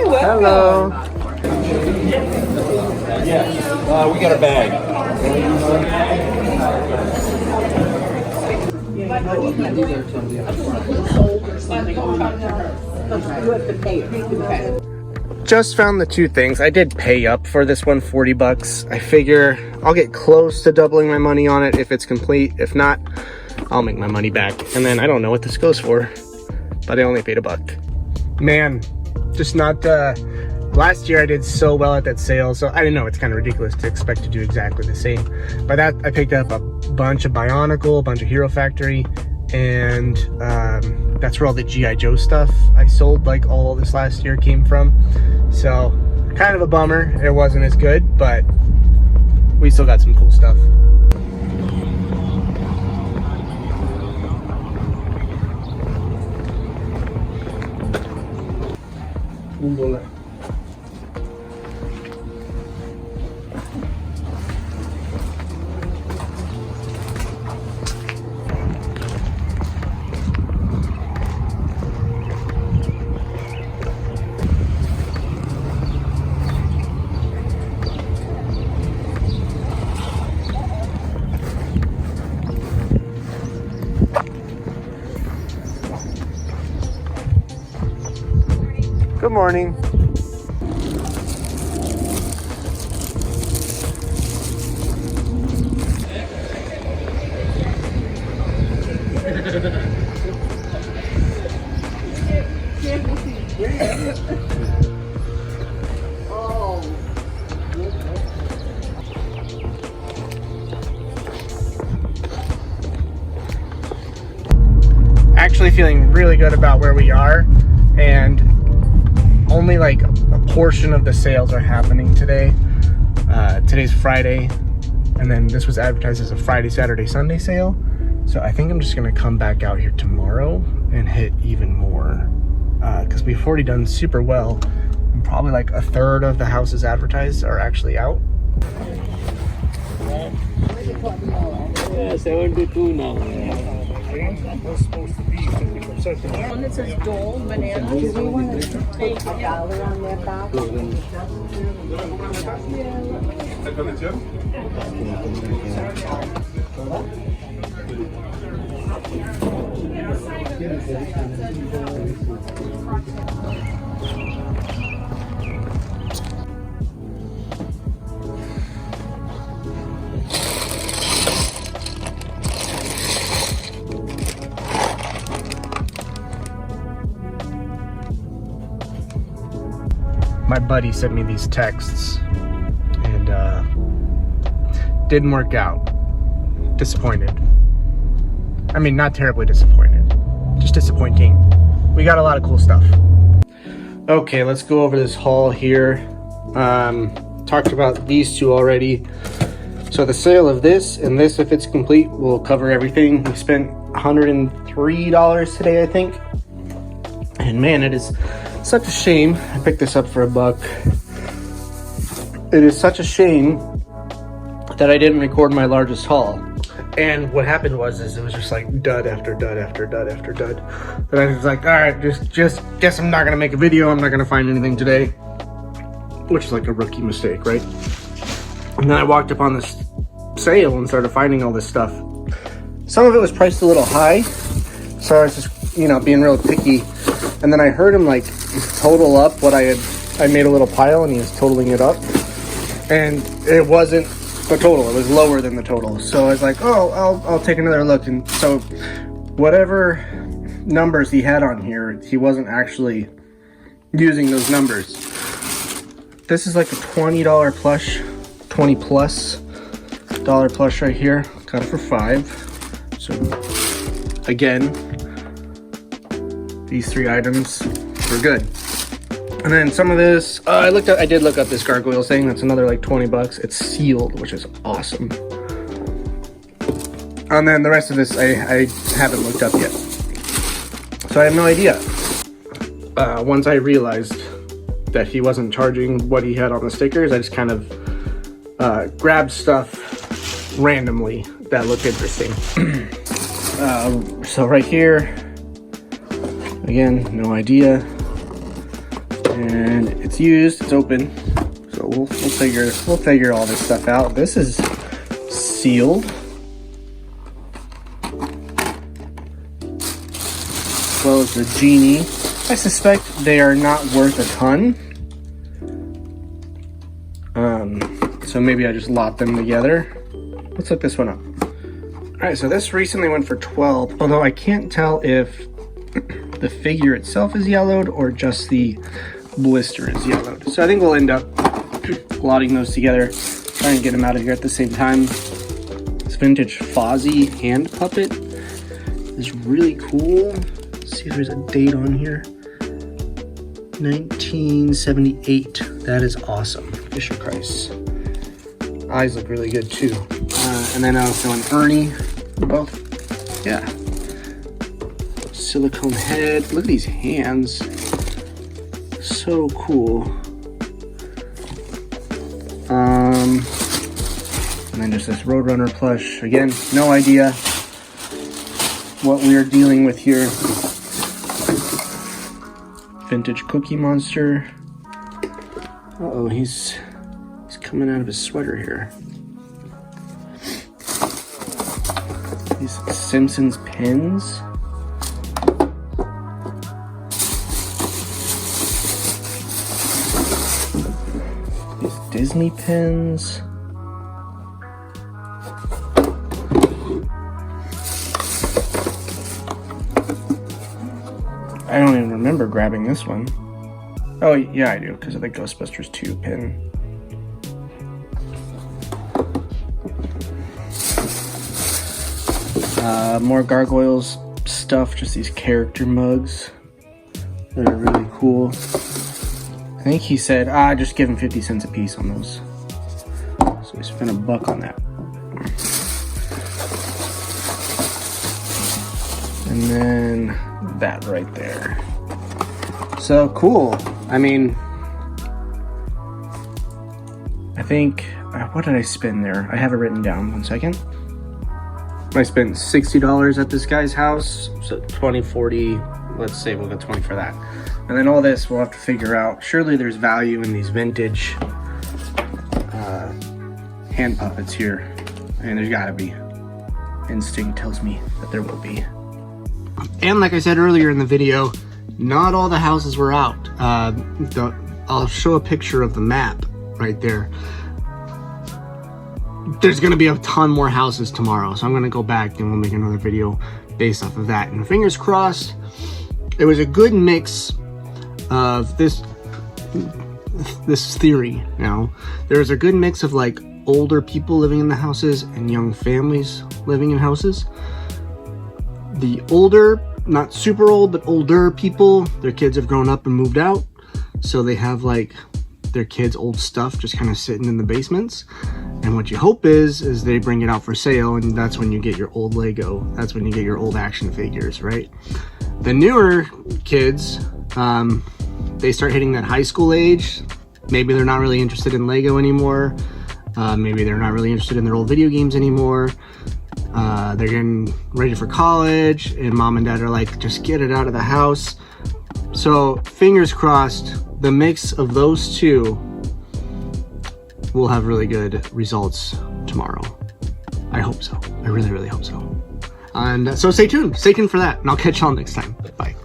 You're welcome. Hello. Yeah, we got a bag. Just found the two things. I did pay up for this one, 40 bucks. I figure I'll get close to doubling my money on it if it's complete. If not, I'll make my money back. And then I don't know what this goes for, but I only paid $1. Man, just not, last year I did so well at that sale, so I didn't know, it's kind of ridiculous to expect to do exactly the same. By that, I picked up a bunch of Bionicle, a bunch of Hero Factory, and that's where all the G.I. Joe stuff I sold, like all this last year, came from. So, kind of a bummer. It wasn't as good, but we still got some cool stuff. Good morning. Actually feeling really good about where we are, and only like a portion of the sales are happening today. Today's Friday, and then this was advertised as a Friday, Saturday, Sunday sale. So I think I'm just gonna come back out here tomorrow and hit even more, because we've already done super well, and probably like a third of the houses advertised are actually out. Yeah, 72 now. Was supposed to be 50%. One that says Dole banana. Do we want to take $1 on that box? My buddy sent me these texts, and didn't work out. Disappointed. I mean, not terribly disappointed, just disappointing. We got a lot of cool stuff. Okay, let's go over this haul here. Talked about these two already. So the sale of this and this, if it's complete, will cover everything. We spent $103 today, I think. And man, it is such a shame. I picked this up for $1. It is such a shame that I didn't record my largest haul. And what happened was it was just like dud after dud after dud after dud. But I was like, all right, just guess I'm not gonna make a video. I'm not gonna find anything today, which is like a rookie mistake, right? And then I walked up on this sale and started finding all this stuff. Some of it was priced a little high, so I was just, you know, being real picky. And then I heard him like total up what I made a little pile, and he was totaling it up, and it wasn't the total, it was lower than the total. So I was like, oh, I'll take another look. And so whatever numbers he had on here, he wasn't actually using those numbers. This is like a $20 plush, 20 plus dollar plush right here. Got it for $5. So again, these three items were good. And then some of this, I did look up this gargoyles thing. That's another like 20 bucks. It's sealed, which is awesome. And then the rest of this, I haven't looked up yet. So I have no idea. Once I realized that he wasn't charging what he had on the stickers, I just kind of grabbed stuff randomly that looked interesting. So right here, again, no idea. and it's used, it's open. So we'll figure all this stuff out. This is sealed. As well as the genie. I suspect they are not worth a ton. So maybe I just lot them together. Let's look this one up. All right, so this recently went for 12, although I can't tell if the figure itself is yellowed or just the blister is yellowed. So I think we'll end up lotting those together, try and get them out of here at the same time. This vintage Fozzie hand puppet is really cool. Let's see if there's a date on here. 1978. That is awesome. Fisher Price. Eyes look really good too. And then also an Ernie. Both. Yeah. Silicone head. Look at these hands. So cool. And then just this Roadrunner plush. Again, no idea what we are dealing with here. Vintage Cookie Monster. Uh-oh, he's coming out of his sweater here. These Simpsons pins. These Disney pins. I don't even remember grabbing this one. Oh, yeah, I do, because of the Ghostbusters 2 pin. More Gargoyles stuff, just these character mugs that are really cool. I think he said, just give him 50 cents a piece on those. So we spent $1 on that. And then that right there. So cool. I mean, I think, what did I spend there? I have it written down, 1 second. I spent $60 at this guy's house, so 20, 40, let's say we'll get 20 for that. And then all this we'll have to figure out. Surely there's value in these vintage hand puppets here. And there's gotta be. Instinct tells me that there will be. And like I said earlier in the video, not all the houses were out. I'll show a picture of the map right there. There's gonna be a ton more houses tomorrow, so I'm gonna go back and we'll make another video based off of that. And fingers crossed, it was a good mix of this theory. Now, there was a good mix of like older people living in the houses and young families living in houses. The older, not super old, but older people, their kids have grown up and moved out, so they have like their kids' old stuff just kind of sitting in the basements. And what you hope is they bring it out for sale, and that's when you get your old Lego. That's when you get your old action figures, right? The newer kids, they start hitting that high school age. Maybe they're not really interested in Lego anymore. Maybe they're not really interested in their old video games anymore. They're getting ready for college, and mom and dad are like, just get it out of the house. So fingers crossed, the mix of those two will have really good results tomorrow. I hope so. I really, really hope so. And so stay tuned for that, and I'll catch y'all next time. Bye.